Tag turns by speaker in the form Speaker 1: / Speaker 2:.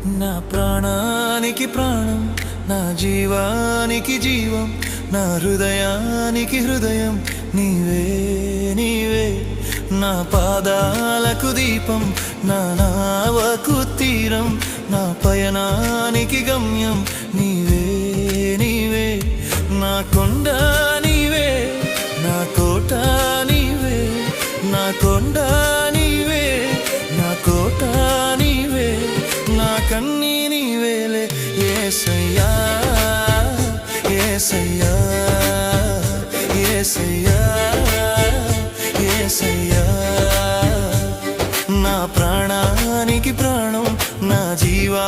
Speaker 1: నా ప్రాణానికి ప్రాణం, నా జీవానికి జీవం, నా హృదయానికి హృదయం నీవే నీవే. నా పాదాలకు దీపం, నా నావకు తీరం, నా పయనానికి గమ్యం నీవే నీవే. నా కొండ నీవే, నా కోట నీవే, నా కొండ నీవే, నా కోట నీవే, నా కన్నీ నీవేలే యేసయ్యా యేసయ్యా యేసయ్యా యేసయ్యా. నా ప్రాణానికి ప్రాణం, నా జీవా